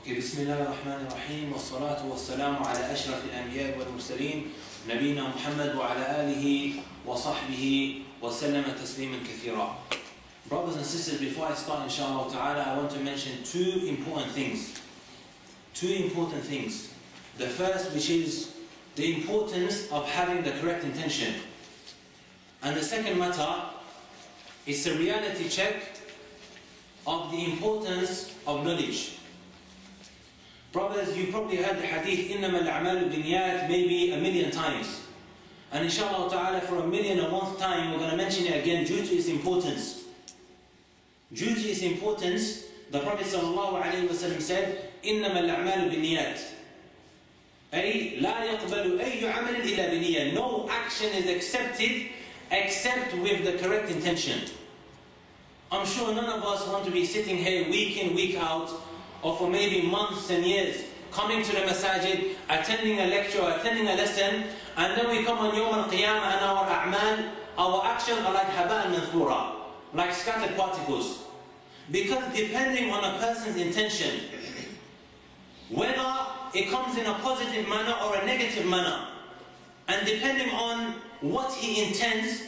بسم الله الرحمن الرحيم والصلاة والسلام على أشرف الأنبياء والمرسلين نبينا محمد وعلى آله وصحبه وسلم تسليما كثيرا. Brothers and sisters, before I start inshallah ta'ala, I want to mention two important things. The first, which is the importance of having the correct intention. And the second matter is a reality check of the importance of knowledge. Brothers, you probably heard the hadith, إِنَّمَا الْأَعْمَالُ بِالنِّيَّاتِ maybe 1,000,000 times. And inshallah ta'ala, for 1,000,001th time, we're going to mention it again due to its importance. Due to its importance, the Prophet ﷺ said, إِنَّمَا الْأَعْمَالُ بِالنِّيَّاتِ أي لا يقبل أي عمل إلا بنية. No action is accepted except with the correct intention. I'm sure none of us want to be sitting here week in, week out, or for maybe months and years, coming to the masajid, attending a lecture, attending a lesson, and then we come on Yawm al-Qiyamah and our a'mal, our actions are like haba'an manthura, like scattered particles. Because depending on a person's intention, whether it comes in a positive manner or a negative manner, and depending on what he intends,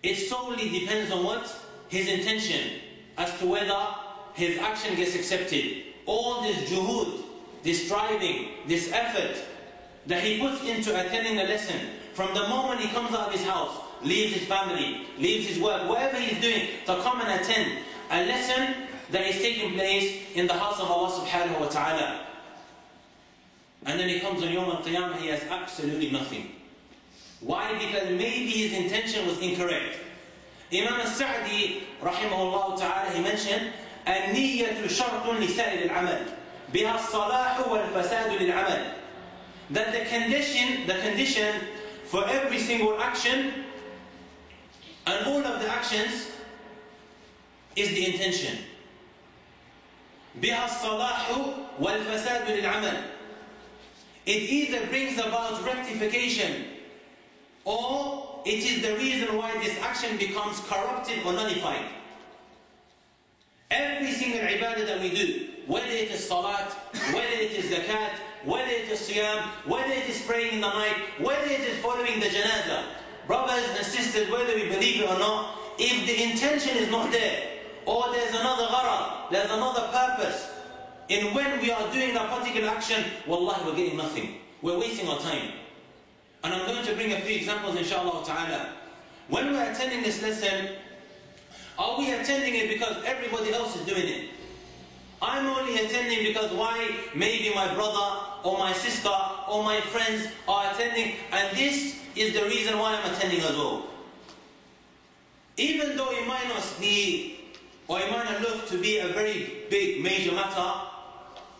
it solely depends on what? His intention, as to whether his action gets accepted. All this juhud, this striving, this effort that he puts into attending a lesson, from the moment he comes out of his house, leaves his family, leaves his work, whatever he's doing, to come and attend a lesson that is taking place in the house of Allah subhanahu wa ta'ala. And then he comes on Yawm al-Qiyamah, he has absolutely nothing. Why? Because maybe his intention was incorrect. Imam al-Sa'di, rahimahullah ta'ala, he mentioned, النية شرط لسائر العمل بها الصلاح والفساد للعمل. That the condition for every single action and all of the actions is the intention. بها الصلاح والفساد للعمل. It either brings about rectification or it is the reason why this action becomes corrupted or nullified. Every single ibadah that we do, whether it is salat, whether it is zakat, whether it is siyam, whether it is praying in the night, whether it is following the janazah, brothers and sisters, whether we believe it or not, if the intention is not there, or there's another gharad, there's another purpose, in when we are doing a particular action, wallahi, we're getting nothing. We're wasting our time. And I'm going to bring a few examples inshallah ta'ala. When we're attending this lesson, are we attending it because everybody else is doing it? I'm only attending because why? Maybe my brother or my sister or my friends are attending, and this is the reason why I'm attending as well. Even though it might not be, or it might not look to be a very big, major matter,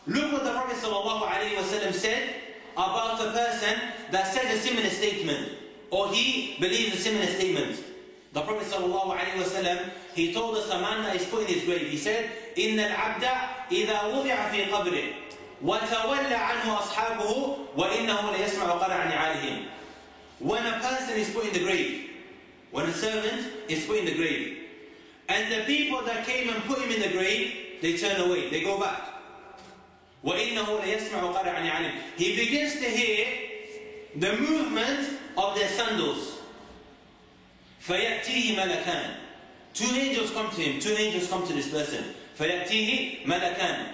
look what the Prophet ﷺ said about a person that says a similar statement, or he believes a similar statement. The Prophet ﷺ, he told us a man that is put in his grave. He said, إِنَّ الْعَبْدَ إِذَا وُضِعَ فِي قَبْرِهِ وَتَوَلَّ عَنْهُ أَصْحَابُهُ وَإِنَّهُ لَيَسْمَعُ قَرَعَ نِعَالِهِمْ. When a person is put in the grave, when a servant is put in the grave, and the people that came and put him in the grave, they turn away, they go back. وَإِنَّهُ لَيَسْمَعُ قَرَعَ نِعَالِهِمْ. He begins to hear the movement of their sandals. فَيَأْتِيهِ مَلَكَانِ. Two angels come to him, two angels come to this person. فَيَأْتِيهِ مَلَكَانِ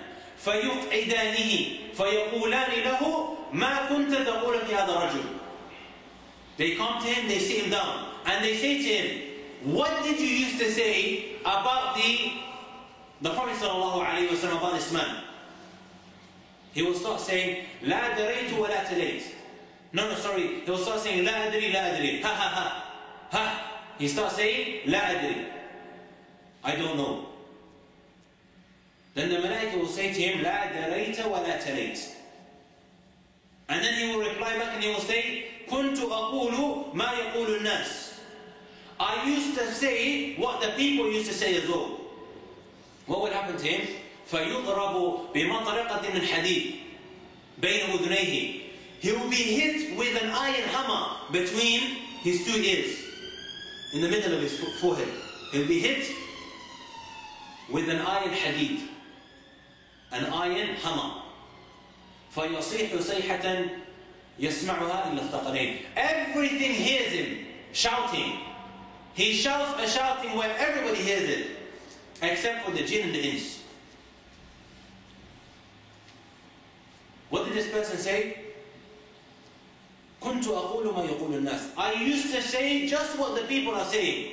فَيُقْعِدَانِهِ فَيَقُولَانِ لَهُ مَا كُنْتَ تَقُولَ فِي هَذَا الرَّجُلِ. They come to him, they sit him down, and they say to him, what did you used to say about the Prophet ﷺ, about this man? He will start saying, لَا دَرَيْتُ وَلَا تَلَيْتُ. No, sorry. He will start saying, لَا أَدْرِي لَا أَدْرِي. Ha ha ha. Ha. He starts saying, لَا أَدْرِي. I don't know. Then the Malaika will say to him, لَا دَرَيْتَ وَلَا تَلَيْتُ. And then he will reply back and he will say, كُنْتُ أَقُولُ مَا يَقُولُ النَّاسِ. I used to say what the people used to say as well. What will happen to him? فَيُضْرَبُ بِمَطْرِقَةٍ مِنْ حَدِيدٍ بَيْنَ أُذُنَيْهِ. He will be hit with an iron hammer between his two ears, in the middle of his forehead. He will be hit with an iron hadid. an iron hammer. فَيَصِيحُ صَيْحَةً يَسْمَعُهَا إِلَّا الثَّقَلَيْنِ. Everything hears him shouting. He shouts a shouting where everybody hears it, except for the jinn and the ins. What did this person say? كُنْتُ أَقُولُ مَا يَقُولُ النَّاسِ. I used to say just what the people are saying.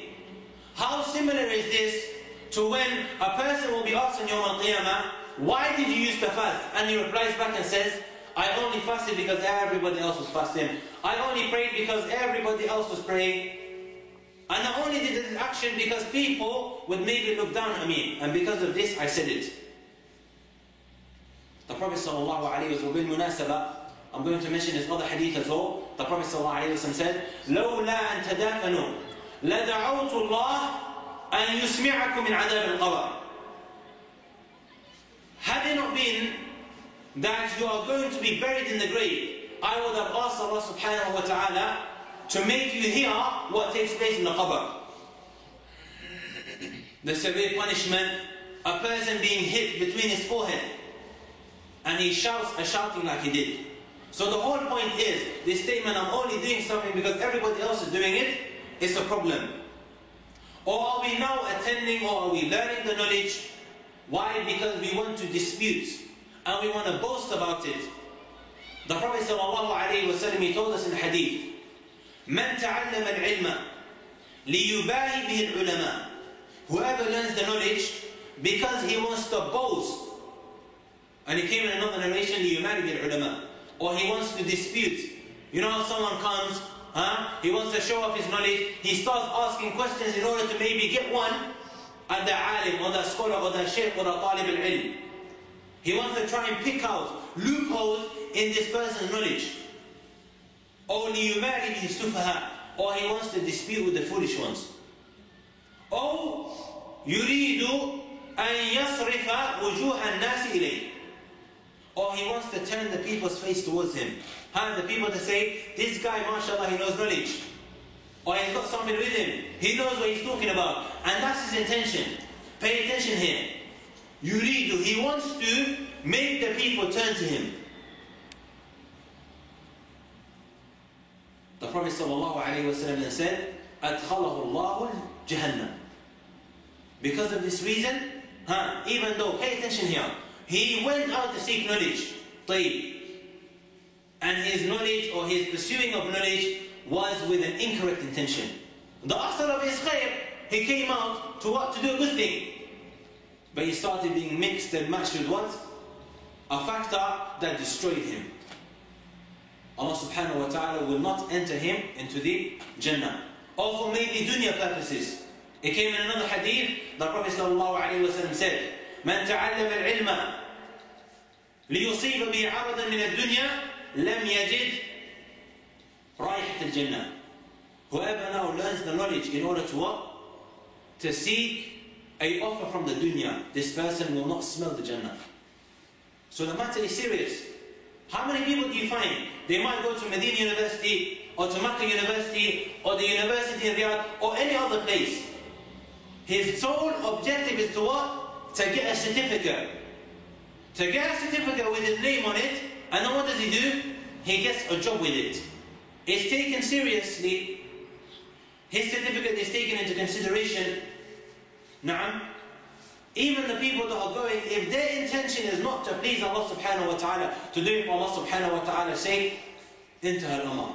How similar is this to when a person will be asked on Yawm al-Qiyamah, why did you used to fast? And he replies back and says, I only fasted because everybody else was fasting. I only prayed because everybody else was praying. And I only did this action because people would maybe look down at me. And because of this, I said it. The Prophet ﷺ, I'm going to mention this other hadith as well. The Prophet ﷺ said, لَوْلَا أَن تَدَافَنُوا لَدَعَوْتُ اللَّهِ أَن يُسْمِعَكُم مِنْ عَذَابِ الْقَبْرِ. Had it not been that you are going to be buried in the grave, I would have asked Allah subhanahu wa ta'ala to make you hear what takes place in the qabr. The severe punishment, a person being hit between his forehead, and he shouts a shouting like he did. So the whole point is, this statement, I'm only doing something because everybody else is doing it, is a problem. Or are we now attending, or are we learning the knowledge? Why? Because we want to dispute, and we want to boast about it. The Prophet ﷺ, he told us in the hadith, مَنْ تَعَلَّمَ الْعِلْمَ لِيُبَاهِ بِهِ الْعُلَمَاءِ. Whoever learns the knowledge because he wants to boast. And it came in another narration, لِيُمَارِ بِهِ الْعُلَمَاءِ. Or he wants to dispute. You know how someone comes, he wants to show off his knowledge, he starts asking questions in order to maybe get one at the alim, or the scholar, or the shaykh, or the talib al-ilm. He wants to try and pick out loopholes in this person's knowledge. Or لِيُمَارِ بِهِ السُّفَهَاءِ. Or he wants to dispute with the foolish ones. Or يُرِيدُ أَن يَصْرِفَ وُجُوهَ النَّاسِ إِلَيْهِ. Or he wants to turn the people's face towards him. And the people to say, this guy, mashallah, he knows knowledge. Or he's got something with him. He knows what he's talking about. And that's his intention. Pay attention here. Yuridu, he wants to make the people turn to him. The Prophet ﷺ said, أَدْخَلَهُ اللَّهُ الْجَهَنَّمِ. Because of this reason, even though, pay attention here, he went out to seek knowledge, طيب, and his knowledge or his pursuing of knowledge was with an incorrect intention. The asl of his khair, he came out to what? To do a good thing. But he started being mixed and matched with what? A factor that destroyed him. Allah subhanahu wa ta'ala will not enter him into the Jannah. Or for maybe dunya purposes. It came in another hadith, the Prophet sallallahu alayhi wa sallam said, من تعلم العلم ليصيب به عرضا من الدنيا لم يجد رائحة الجنة. Whoever now learns the knowledge in order to what? To seek an offer from the dunya, this person will not smell the Jannah. So the matter is serious. How many people do you find? They might go to Medina University, or to Makkah University, or the University of Riyadh, or any other place. His sole objective is to what? To get a certificate. To get a certificate with his name on it, and then what does he do? He gets a job with it. It's taken seriously. His certificate is taken into consideration. Na'am. Even the people that are going, if their intention is not to please Allah subhanahu wa ta'ala, to do it for Allah subhanahu wa ta'ala's sake, intaha al-amr.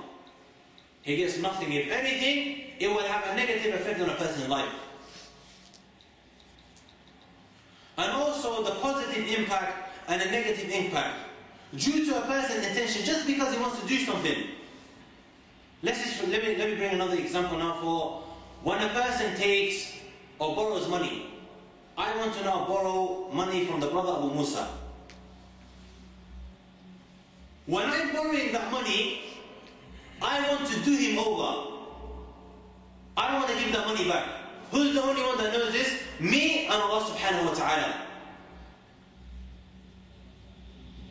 He gets nothing. If anything, it will have a negative effect on a person's life. And also the positive impact and a negative impact due to a person's intention just because he wants to do something. Let me bring another example now for when a person takes or borrows money. I want to now borrow money from the brother Abu Musa. When I'm borrowing that money, I want to do him over. I want to give that money back. Who's the only one that knows this? Me and Allah subhanahu wa ta'ala.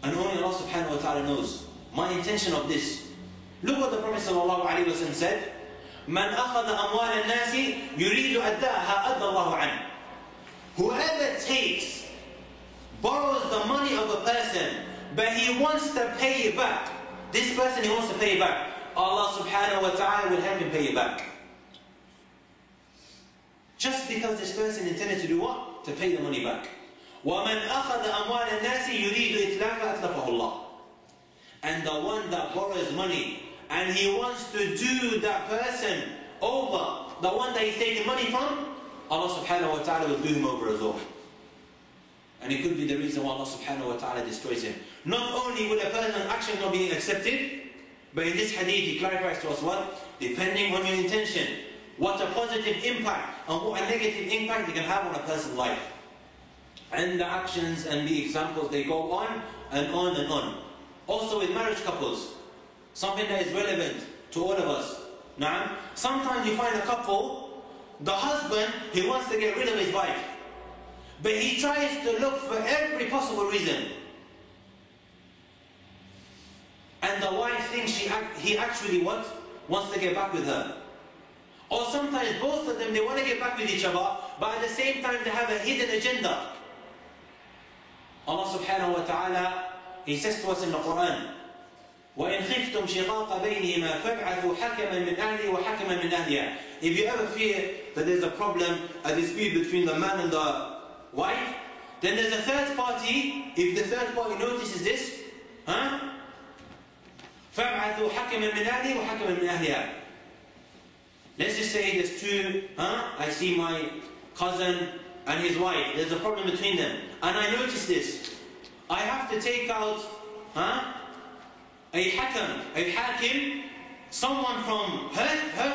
And only Allah subhanahu wa ta'ala knows my intention of this. Look what the Prophet sallallahu alayhi wa sallam said. مَنْ أَخَذَ أَمْوَالَ النَّاسِ يُرِيدُ أَدَّاءَهَا أَدَّى اللَّهُ عَنْهُ. Whoever takes, borrows the money of a person, but he wants to pay it back. This person, he wants to pay it back. Allah subhanahu wa ta'ala will help him pay it back. Just because this person intended to do what? To pay the money back. وَمَنْ أَخَذَ أَمْوَالَ النَّاسِ يُرِيدُ إِتْلَافَ أَتْلَفَهُ اللَّهُ. And the one that borrows money and he wants to do that person over, the one that he's taking money from, Allah subhanahu wa ta'ala will do him over as well. And it could be the reason why Allah subhanahu wa ta'ala destroys him. Not only will a person's action not be accepted, but in this hadith he clarifies to us what? Depending on your intention, what a positive impact and what a negative impact it can have on a person's life. And the actions and the examples, they go on and on and on. Also with marriage couples, something that is relevant to all of us. Now, sometimes you find a couple, the husband, he wants to get rid of his wife, but he tries to look for every possible reason. And the wife thinks he actually wants to get back with her. Or sometimes both of them, they want to get back with each other, but at the same time they have a hidden agenda. Allah subhanahu wa ta'ala, He says to us in the Quran, وَإِنْ خِفْتُمْ شِقَاقَ بَيْنِهِمَا فَابْعَثُوا حَكَمًا مِنْ أَهْلِهِ وَحَكَمًا مِنْ أَهْلِهَا. If you ever fear that there's a problem, a dispute between the man and the wife, then there's a third party. If the third party notices this, فَابْعَثُوا حَكَمًا مِنْ أَهْلِهِ وَحَكَمًا مِنْ أَهْلِهَا. Let's just say there's two, I see my cousin and his wife, there's a problem between them, and I notice this. I have to take out a hakim, someone from her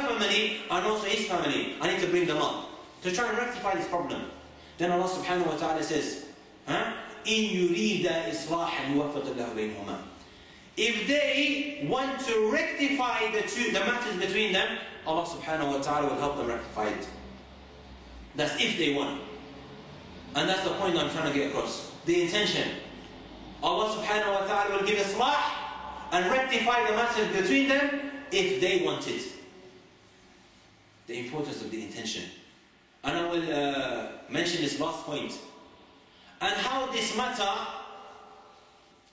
family and also his family. I need to bring them up to try and rectify this problem. Then Allah subhanahu wa ta'ala says, إِن يُرِيدَ إِصْلَاحًا يُوَفَّقِ اللَّهُ بَيْنَهُمَا. If they want to rectify the matters between them, Allah subhanahu wa ta'ala will help them rectify it. That's if they want. And that's the point I'm trying to get across. The intention. Allah subhanahu wa ta'ala will give islah and rectify the matters between them if they want it. The importance of the intention. And I will mention this last point. And how this matter,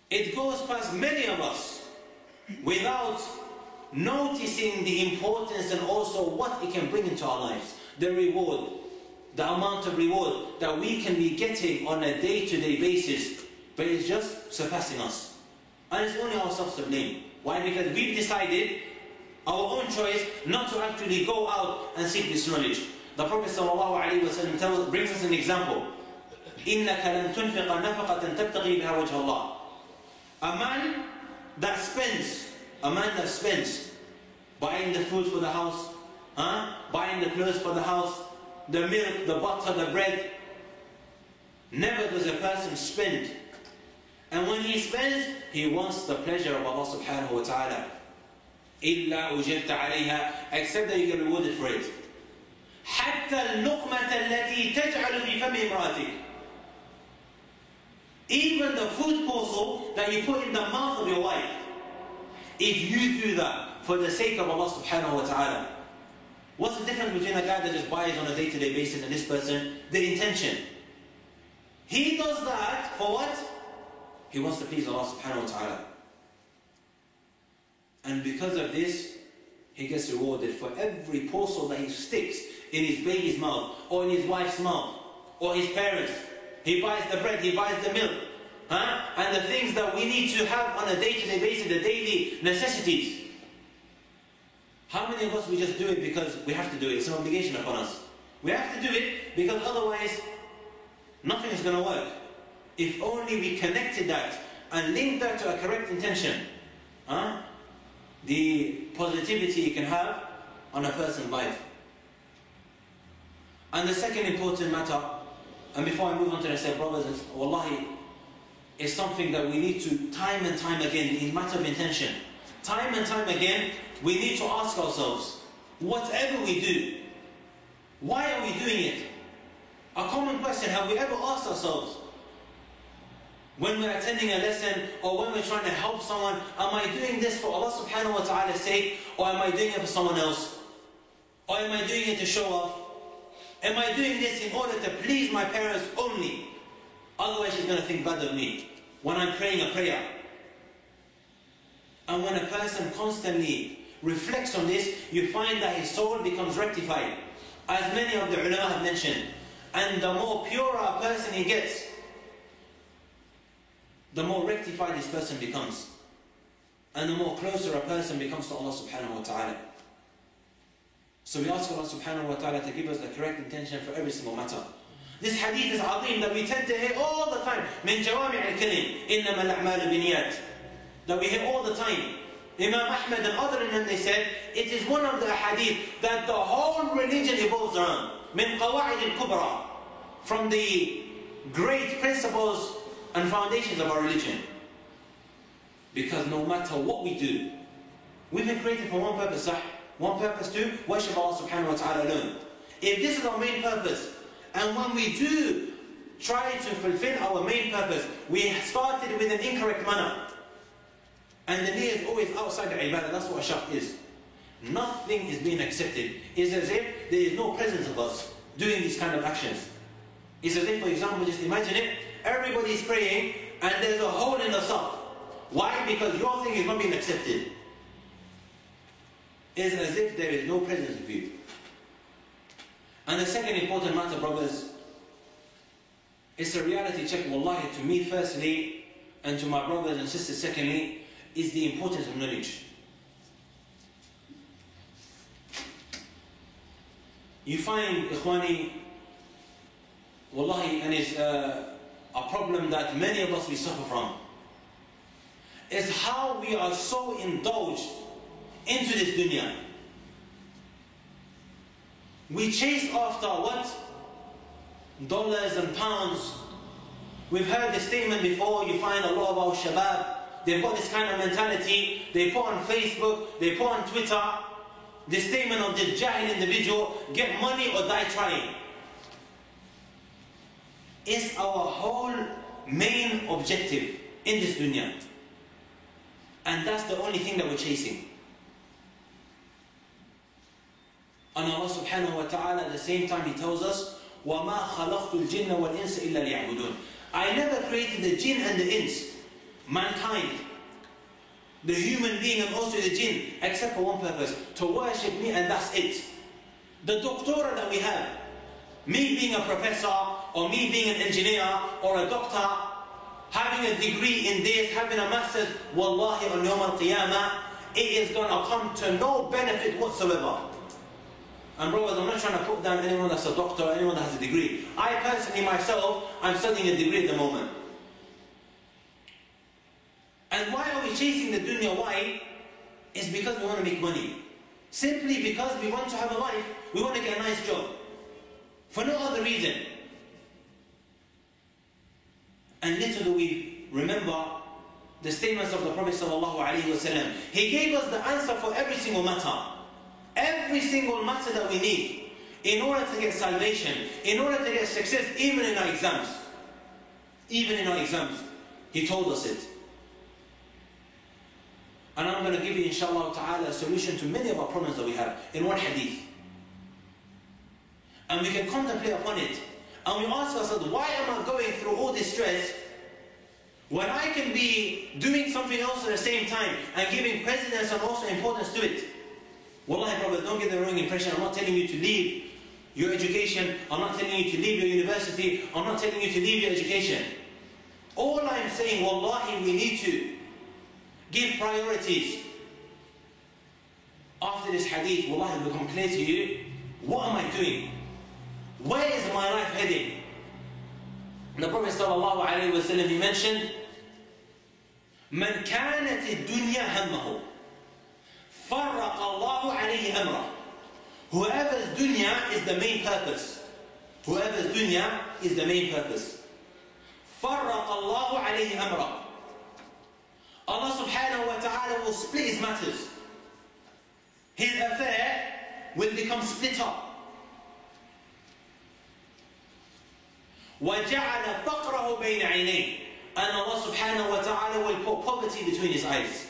it goes past many of us without noticing the importance and also what it can bring into our lives. The reward, the amount of reward that we can be getting on a day-to-day basis, but it's just surpassing us. And it's only ourselves to blame. Why? Because we've decided, our own choice, not to actually go out and seek this knowledge. The Prophet ﷺ brings us an example. إِنَّكَ لَن تُنْفِقَ نَفَقَةً تَبْتَغِي بِهَا وَجْهَ اللَّهِ. A man that spends buying the food for the house, buying the clothes for the house, the milk, the butter, the bread. Never does a person spend. And when he spends, he wants the pleasure of Allah subhanahu wa ta'ala. إِلَّا أُجِرْتَ عَلَيْهَا. Except that you get rewarded for it. حَتَّى اللُّقْمَةَ الَّتِي تَجْعَلُ فِي فَمِ امْرَأَتِكَ. Even the food parcel that you put in the mouth of your wife. If you do that for the sake of Allah subhanahu wa ta'ala. What's the difference between a guy that just buys on a day-to-day basis and this person? The intention. He does that for what? He wants to please Allah subhanahu wa ta'ala. And because of this, he gets rewarded for every parcel that he sticks in his baby's mouth, or in his wife's mouth, or his parents. He buys the bread, he buys the milk. And the things that we need to have on a day-to-day basis, the daily necessities. How many of us, we just do it because we have to do it? It's an obligation upon us. We have to do it because otherwise nothing is going to work. If only we connected that and linked that to a correct intention. The positivity it can have on a person's life. And the second important matter, and before I move on to the say, brothers, wallahi, is something that we need to, time and time again, in matter of intention, time and time again, we need to ask ourselves, whatever we do, why are we doing it? A common question, have we ever asked ourselves, when we're attending a lesson, or when we're trying to help someone, am I doing this for Allah subhanahu wa ta'ala's sake, or am I doing it for someone else? Or am I doing it to show off? Am I doing this in order to please my parents only? Otherwise she's going to think bad of me. When I'm praying a prayer. And when a person constantly reflects on this, you find that his soul becomes rectified. As many of the ulama have mentioned. And the more pure a person he gets, the more rectified this person becomes. And the more closer a person becomes to Allah subhanahu wa ta'ala. So we ask Allah subhanahu wa ta'ala to give us the correct intention for every single matter. This hadith is azim that we tend to hear all the time. من جوامع الكلم إنما الأعمال بالنيات. That we hear all the time. Imam Ahmad and other than them, they said, it is one of the hadith that the whole religion evolves around. من قواعد الكبرى. From the great principles and foundations of our religion. Because no matter what we do, we've been created for one purpose, sah? One purpose to worship Allah subhanahu wa ta'ala alone. If this is our main purpose, and when we do try to fulfill our main purpose, we started with an incorrect manner. And the niyyah is always outside the ibadah. That's what a shart is. Nothing is being accepted. It's as if there is no presence of us doing these kind of actions. It's as if, for example, just imagine it, everybody is praying and there's a hole in the saf. Why? Because your thing is not being accepted. It's as if there is no presence of you. And the second important matter, brothers, is a reality check, wallahi, to me firstly, and to my brothers and sisters secondly, is the importance of knowledge. You find, ikhwani, wallahi, and it's a problem that many of us we suffer from, is how we are so indulged into this dunya. We chase after what? Dollars and pounds. We've heard the statement before. You find a lot of our shabab, they've got this kind of mentality. They put on Facebook, they put on Twitter, the statement of this jahil individual, get money or die trying. It's our whole main objective in this dunya. And that's the only thing that we're chasing. And Allah subhanahu wa ta'ala at the same time He tells us, وَمَا خَلَقْتُ الْجِنَّ وَالْإِنسَ إِلَّا لِيَعْبُدُونَ. I never created the jinn and the ins, mankind, the human being and also the jinn, except for one purpose, to worship me, and that's it. The doctorate that we have, me being a professor, or me being an engineer, or a doctor, having a degree in this, having a master's, wallahi on Yawm al-Qiyamah, it is going to come to no benefit whatsoever. And brothers, I'm not trying to put down anyone that's a doctor or anyone that has a degree. I personally myself, I'm studying a degree at the moment. And why are we chasing the dunya? Why? It's because we want to make money. Simply because we want to have a life, we want to get a nice job. For no other reason. And little do we remember the statements of the Prophet ﷺ. He gave us the answer for every single matter. Every single matter that we need in order to get salvation, in order to get success, even in our exams. Even in our exams. He told us it. And I'm going to give you, inshallah ta'ala, a solution to many of our problems that we have in one hadith. And we can contemplate upon it. And we ask ourselves, why am I going through all this stress when I can be doing something else at the same time and giving precedence and also importance to it? Wallahi, brothers, don't get the wrong impression. I'm not telling you to leave your education. I'm not telling you to leave your university. I'm not telling you to leave your education. All I'm saying, wallahi, we need to give priorities. After this hadith, wallahi, it will become clear to you, what am I doing? Where is my life heading? And the Prophet sallallahu alayhi wa sallam, he mentioned, مَنْ كَانَتِ الدُّنْيَا هَمَّهُ فَرَّقَ اللَّهُ عَلَيْهِ أَمْرَهُ. Whoever's dunya is the main purpose. Whoever's dunya is the main purpose. فَرَّقَ اللَّهُ عَلَيْهِ أَمْرَهُ. Allah subhanahu wa ta'ala will split his matters. His affair will become split up. وَجَعَلَ فَقْرَهُ بَيْنَ عَيْنَيْهِ. And Allah subhanahu wa ta'ala will put poverty between his eyes.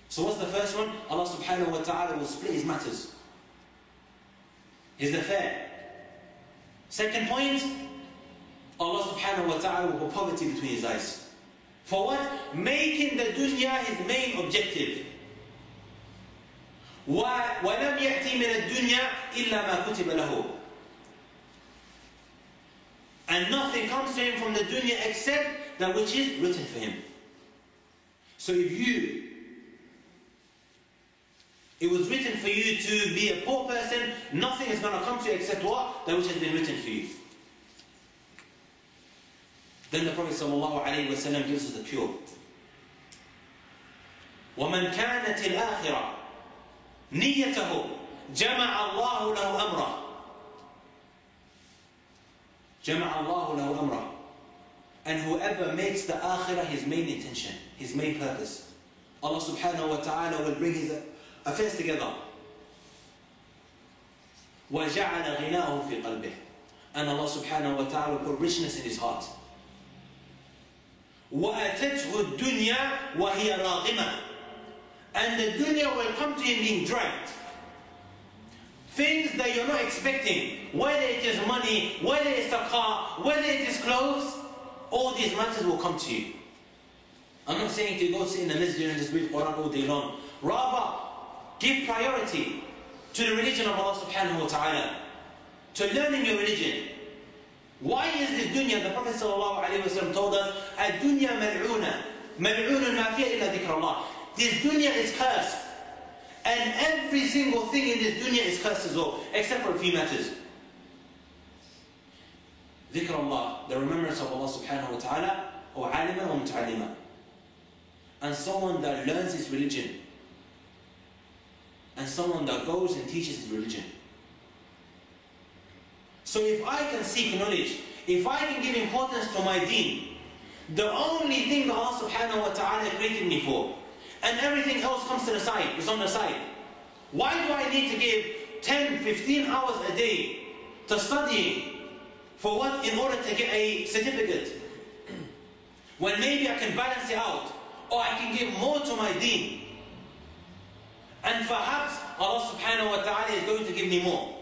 So what's the first one? Allah subhanahu wa ta'ala will split his matters. His affair. Second point, Allah subhanahu wa ta'ala will put poverty between his eyes. For what? Making the dunya his main objective. وَلَمْ يَأْتِ مِنَ الدُّنْيَا إِلَّا مَا كُتِبَ لَهُ. And nothing comes to him from the dunya except that which is written for him. So if it was written for you to be a poor person, nothing is going to come to you except what? That which has been written for you. Then the Prophet ﷺ gives us the cure. وَمَنْ كَانَتِ الْآخِرَةِ نِيَّتَهُ جَمَعَ اللَّهُ لَهُ أَمْرًا. جَمَعَ اللَّهُ لَهُ أَمْرًا. And whoever makes the akhirah his main intention, his main purpose, Allah subhanahu wa ta'ala will bring his affairs together. وَجَعَلَ غِنَاهُ فِي قَلْبِهِ. And Allah subhanahu wa ta'ala will put richness in his heart. وَأَتَتْهُ الدُّنْيَا وَهِيَ رَاغِمَةٌ. And the dunya will come to him being dragged. Things that you're not expecting, whether it is money, whether it's a car, whether it is clothes, all these matters will come to you. I'm not saying to go sit in the masjid and just read Quran all day long. Rather, give priority to the religion of Allah subhanahu wa ta'ala, to learning your religion. Why is this dunya? The Prophet sallallahu alayhi wa sallam told us, الدنيا ملعونة ملعون ما فيها إلا ذكر الله. This dunya is cursed. And every single thing in this dunya is cursed as well, except for a few matters. Dhikr Allah, the remembrance of Allah subhanahu wa ta'ala, or aliman or muta'allima. And someone that learns his religion. And someone that goes and teaches his religion. So if I can seek knowledge, if I can give importance to my deen, the only thing that Allah subhanahu wa ta'ala created me for, and everything else comes to the side, is on the side. Why do I need to give 10, 15 hours a day to studying? For what? In order to get a certificate. When maybe I can balance it out, or I can give more to my deen. And perhaps Allah subhanahu wa ta'ala is going to give me more.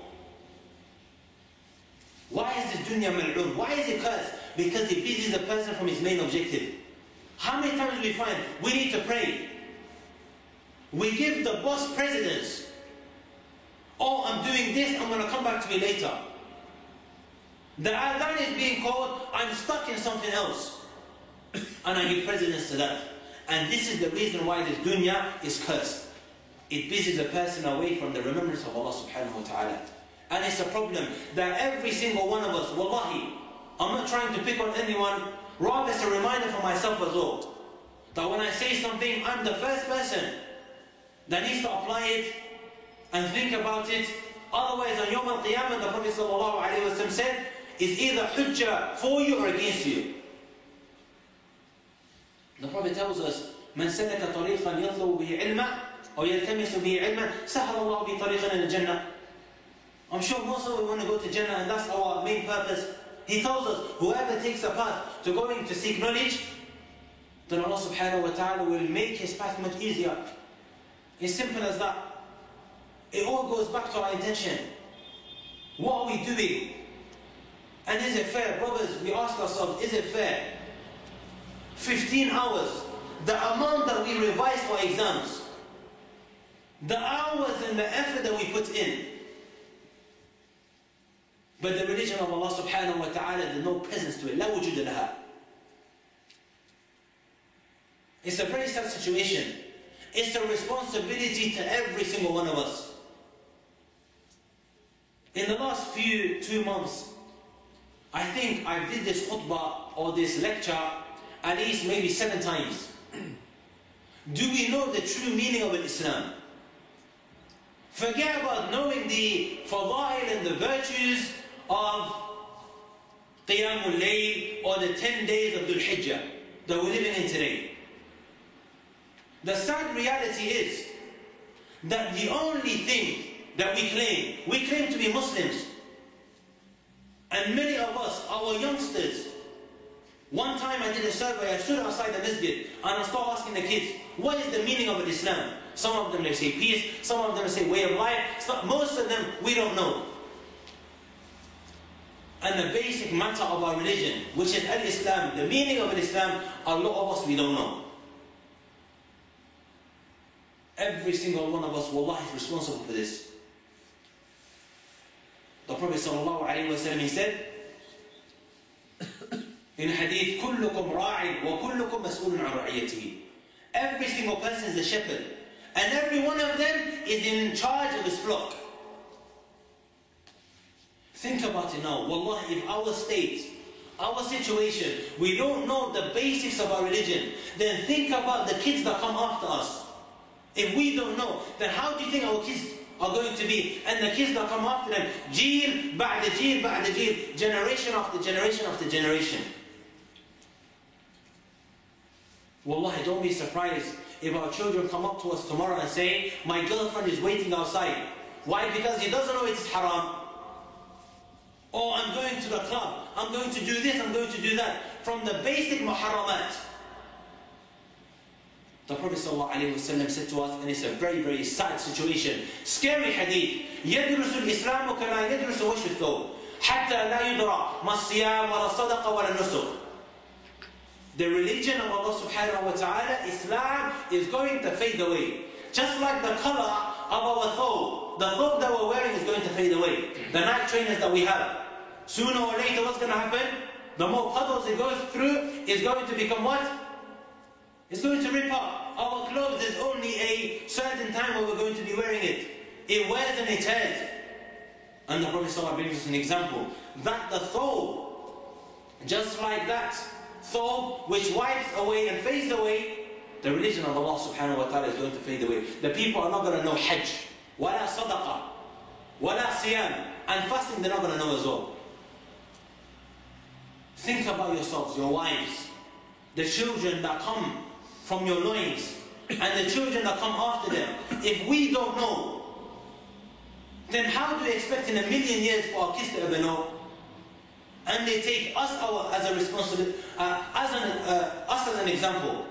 Why is this dunya mal'un? Why is it cursed? Because it busies the person from his main objective. How many times do we find we need to pray? We give the boss precedence. Oh, I'm doing this, I'm going to come back to it later. The adhan is being called, I'm stuck in something else. And I give precedence to that. And this is the reason why this dunya is cursed. It busies a person away from the remembrance of Allah subhanahu wa ta'ala. And it's a problem that every single one of us, wallahi, I'm not trying to pick on anyone, rather it's a reminder for myself as well. That when I say something, I'm the first person that needs to apply it and think about it. Otherwise, on Yawm al-Qiyamah, the Prophet ﷺ said, is either hujjah for you or against you. The Prophet tells us, من سلك طريقا يطلب به علما أو يلتمس به علما سهل الله به طريقا إلى الجنة. I'm sure most of us want to go to Jannah, and that's our main purpose. He tells us, whoever takes a path to going to seek knowledge, then Allah subhanahu wa ta'ala will make his path much easier. It's simple as that. It all goes back to our intention. What are we doing? And is it fair? Brothers, we ask ourselves, is it fair? 15 hours, the amount that we revise for exams, the hours and the effort that we put in. But the religion of Allah subhanahu wa ta'ala, there's no presence to it. لا وجود لها. It's a very sad situation. It's a responsibility to every single one of us. In the last 2 months, I think I did this khutbah or this lecture at least maybe 7 times. Do we know the true meaning of Islam? Forget about knowing the fadail and the virtues of Qiyamul Layl or the 10 days of Dhul Hijjah that we're living in today. The sad reality is that the only thing that we claim to be Muslims. And many of us, our youngsters, one time I did a survey, I stood outside the masjid and I started asking the kids, what is the meaning of Islam? Some of them they say peace, some of them say way of life, most of them we don't know. and the basic matter of our religion, which is Al-Islam, the meaning of Al-Islam, a lot of us we don't know. Every single one of us, wallahi, is responsible for this. The Prophet ﷺ, he said in hadith, كُلُّكُمْ رَاعٍ وَكُلُّكُمْ مَسْئُولٌ عَنْ رَعِيَّتِهِ. Every single person is a shepherd, and every one of them is in charge of his flock. Think about it now. Wallahi, if our state, our situation, we don't know the basics of our religion, then think about the kids that come after us. If we don't know, then how do you think our kids are going to be? And the kids that come after them, jeel ba'da jeel ba'da jeel, generation after generation after generation. Wallahi, don't be surprised if our children come up to us tomorrow and say, my girlfriend is waiting outside. Why? Because he doesn't know it is haram. Or I'm going to the club, I'm going to do this, I'm going to do that. From the basic muharramat. The Prophet ﷺ said to us, and it's a very, very sad situation, scary hadith, يَدْرُسُ الْإِسْلَامُ كَمَا يَدْرُسُ وَشْهُ الثَّوْبِ حَتَّى لَا يُدْرَى مَا الصِّيَامُ وَلَا الصَّدَقَ وَلَا النُّسُكُ. The religion of Allah subhanahu wa ta'ala, Islam, is going to fade away. Just like the color of our thobe. The thobe that we're wearing is going to fade away. The night trainers that we have. Sooner or later, what's going to happen? The more puddles it goes through, is going to become what? It's going to rip up. Our clothes, there's only a certain time where we're going to be wearing it. It wears and it tears. And the Prophet ﷺ brings us an example. That the thobe, just like that thobe which wipes away and fades away, the religion of Allah subhanahu wa ta'ala is going to fade away. The people are not going to know Hajj, wala sadaqah, wala siyam, and fasting they're not going to know as well. Think about yourselves, your wives, the children that come from your loins, and the children that come after them. If we don't know, then how do we expect in a million years for our kids to ever know? And they take us as a responsibility, us as an example.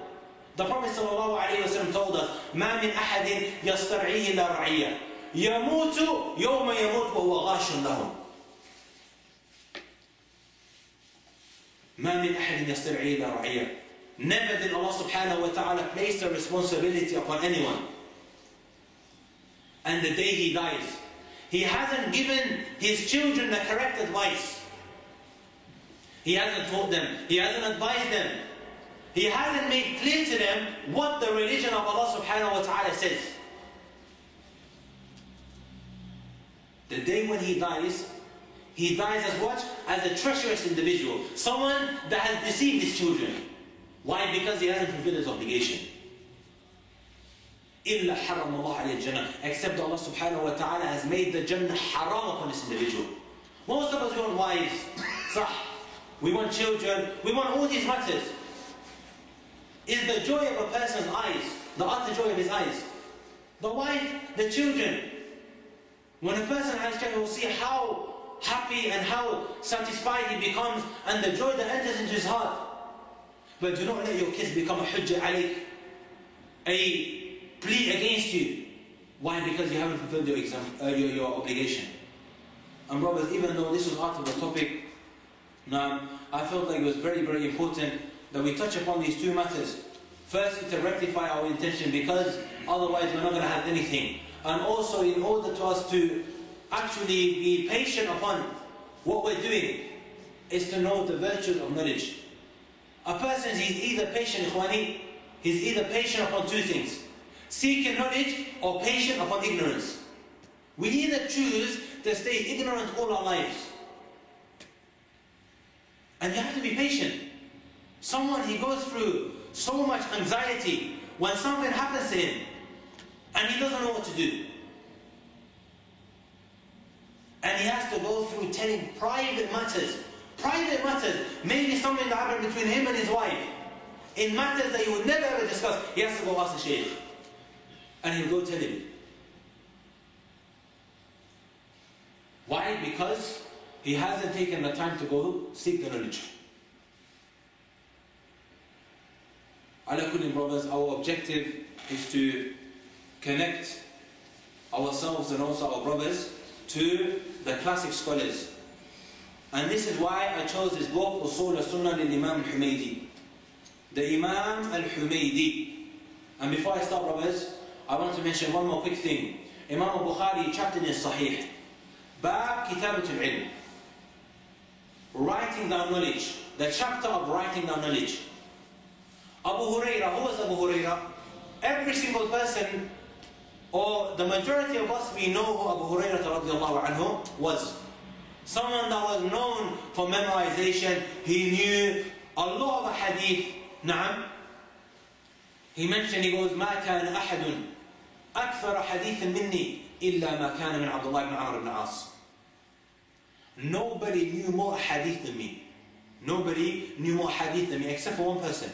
The Prophet ﷺ told us, مَا مِنْ أَحَدٍ يَسْتَرْعِيهِ لَا رَعِيَّةٍ يَمُوتُ يَوْمَ يَمُوتُ وَهُوَ غَاشٌ لَهُمْ. مَا مِنْ أَحَدٍ يَسْتَرْعِيهِ لَا رَعِيَّةٍ. Never did Allah subhanahu wa ta'ala place the responsibility upon anyone. And the day he dies, he hasn't given his children the correct advice. He hasn't taught them, he hasn't advised them. He hasn't made clear to them what the religion of Allah subhanahu wa ta'ala says. The day when he dies as what? As a treacherous individual. Someone that has deceived his children. Why? Because he hasn't fulfilled his obligation. إِلَّا حَرَّمَ اللَّهُ عَلَيْهِ الْجَنَّةِ. Except Allah subhanahu wa ta'ala has made the Jannah haram upon this individual. Most of us want wives, sah. We want children, we want all these matters. Is the joy of a person's eyes, the utter joy of his eyes? The wife, the children. When a person has children, he will see how happy and how satisfied he becomes and the joy that enters into his heart. But do not let your kids become a hujjah alayk, a plea against you. Why? Because you haven't fulfilled your obligation. And brothers, even though this was out of the topic, now I felt like it was very, very important that we touch upon these two matters. Firstly, to rectify our intention, because otherwise we're not going to have anything. And also in order to us to actually be patient upon what we're doing, is to know the virtues of knowledge. A person is either patient, ikhwani, he's either patient upon two things. Seeking knowledge or patient upon ignorance. We either choose to stay ignorant all our lives. And you have to be patient. Someone, he goes through so much anxiety when something happens to him and he doesn't know what to do. And he has to go through telling private matters. Private matters, maybe something that happened between him and his wife. In matters that he would never ever discuss, he has to go ask the shaykh. And he'll go tell him. Why? Because he hasn't taken the time to go seek the knowledge. Ala kulli, brothers, our objective is to connect ourselves and also our brothers to the classic scholars. And this is why I chose this book, Usul al-Sunnah lil-Imam al-Humaydi. The Imam al-Humaydi. And before I start, brothers, I want to mention one more quick thing. Imam al-Bukhari chapter in Sahih. Bab Kitabat al-Ilm. Writing down knowledge. The chapter of writing down knowledge. Abu Hurairah, who was Abu Hurairah? Every single person, or the majority of us, we know who Abu Hurairah radiallahu anhu was. Someone that was known for memorization. He knew a lot of hadith. Na'am. He mentioned, he goes, مَا كَانَ أَحَدٌ أَكْثَرَ حَدِيثًا مِنِّي إِلَّا مَا كَانَ مِنْ عَبْدُ اللَّهِ بْنِ عَمْرِ بْنِ عَاصٍ. Nobody knew more hadith than me. Nobody knew more hadith than me, except for one person.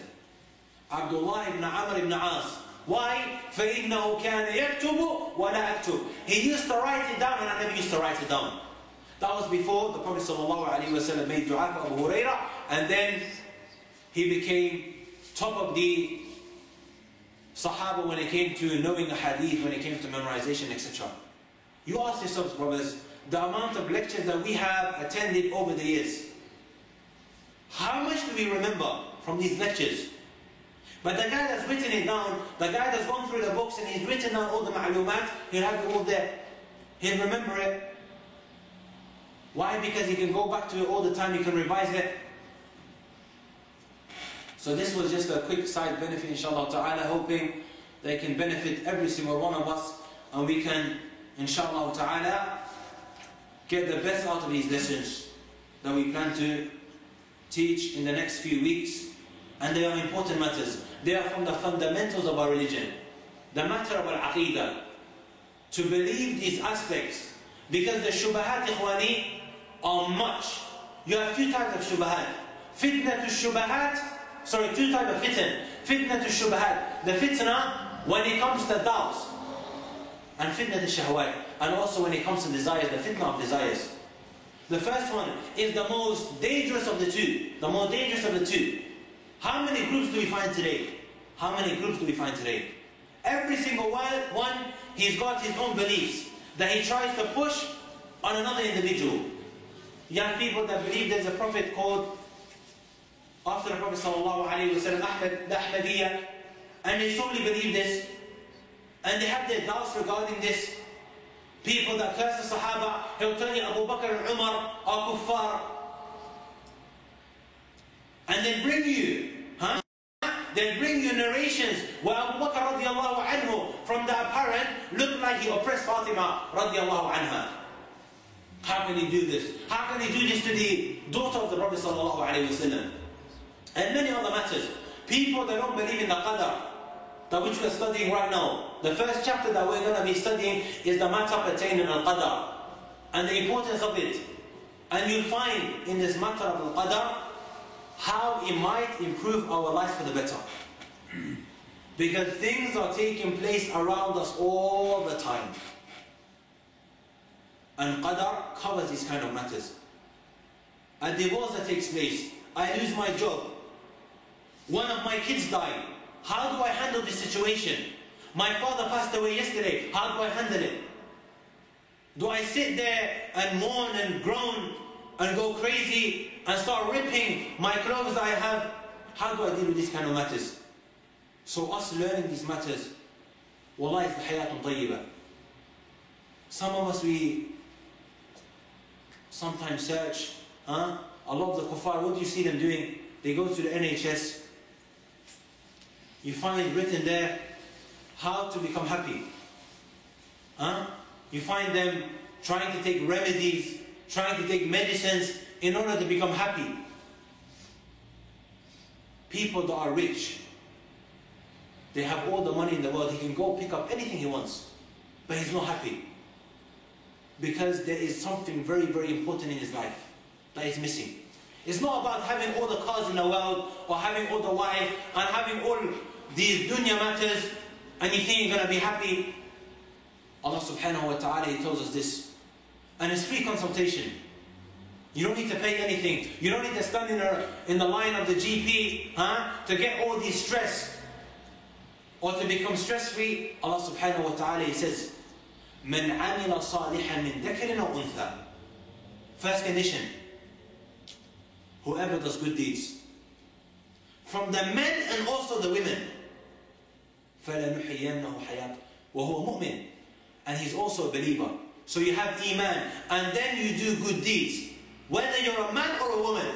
Abdullah ibn Amr ibn As. Why? فَإِنَّهُ كَانَ يَكْتُبُ وَلَا أَكْتُبُ. He used to write it down and I never used to write it down. That was before the Prophet ﷺ made dua for Abu Hurairah, and then he became top of the Sahaba when it came to knowing a hadith, when it came to memorization, etc. You ask yourselves, brothers, the amount of lectures that we have attended over the years. How much do we remember from these lectures? But the guy that's written it down, the guy that's gone through the books and he's written down all the ma'lumat, he'll have it all there. He'll remember it. Why? Because he can go back to it all the time, he can revise it. So this was just a quick side benefit, inshallah ta'ala, hoping they can benefit every single one of us, and we can, inshallah ta'ala, get the best out of these lessons that we plan to teach in the next few weeks. And they are important matters. They are from the fundamentals of our religion. The matter of al-aqeedah. To believe these aspects. Because the shubahat, ikhwani, are much. You have two types of shubahat. Fitna to shubahat. Sorry, two types of fitna. Fitna to shubahat. The fitna when it comes to doubts. And fitna to shahwat. And also when it comes to desires, the fitna of desires. The first one is the most dangerous of the two. The more dangerous of the two. How many groups do we find today? How many groups do we find today? Every single one, he's got his own beliefs that he tries to push on another individual. You have people that believe there's a prophet called, after the Prophet ﷺ, the Ahmadiyya, and they solely believe this, and they have their doubts regarding this. People that curse the Sahaba, he'll tell you Abu Bakr and Umar are kuffar. And they bring you, they bring you narrations where Abu Bakr radiallahu anhu, from the apparent, looked like he oppressed Fatima radiallahu anha. How can he do this? How can he do this to the daughter of the Prophet sallallahu alayhi wa sallam? And many other matters. People that don't believe in the qadr, that which we are studying right now. The first chapter that we're going to be studying is the matter pertaining to al-qadr and the importance of it. And you'll find in this matter of al-qadr how it might improve our life for the better. Because things are taking place around us all the time. And qadr covers these kind of matters. A divorce that takes place. I lose my job. One of my kids died. How do I handle this situation? My father passed away yesterday. How do I handle it? Do I sit there and mourn and groan and go crazy and start ripping my clothes that I have? How do I deal with these kind of matters? So us learning these matters, wallahi, it's hayatun tayyibah. Some of us, we sometimes search, a lot of the kuffar, what do you see them doing? They go to the NHS. You find written there how to become happy. You find them trying to take remedies, trying to take medicines in order to become happy. People that are rich, they have all the money in the world, he can go pick up anything he wants, but he's not happy. Because there is something very, very important in his life that is missing. It's not about having all the cars in the world, or having all the wives, and having all these dunya matters, and you think you're going to be happy. Allah subhanahu wa ta'ala, He tells us this. And it's free consultation. You don't need to pay anything. You don't need to stand in the line of the GP to get all these stress, or to become stress-free. Allah subhanahu wa ta'ala, He says, مَنْ عَمِلَ صَالِحًا مِنْ ذَكَرٍ أَوْ أُنْثَى. First condition, whoever does good deeds, from the men and also the women, فَلَنُحْيِيَنَّهُ حَيَاةً وَهُوَ مُؤْمِنٌ, and he's also a believer. So you have iman, and then you do good deeds, whether you're a man or a woman.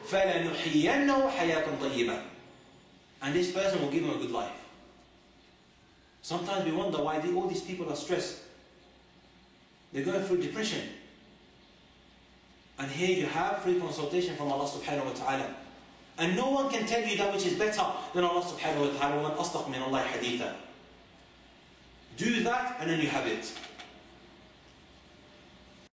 فَلَنُحْيِيَنَّهُ حَيَاةً طَيِّبًا, and this person will give him a good life. Sometimes we wonder why all these people are stressed. They're going through depression. And here you have free consultation from Allah subhanahu wa ta'ala. And no one can tell you that which is better than Allah subhanahu wa ta'ala. وَمَنْ أَصْدَقُ مِنَ اللَّهِ حَدِيثًا. Do that and then you have it.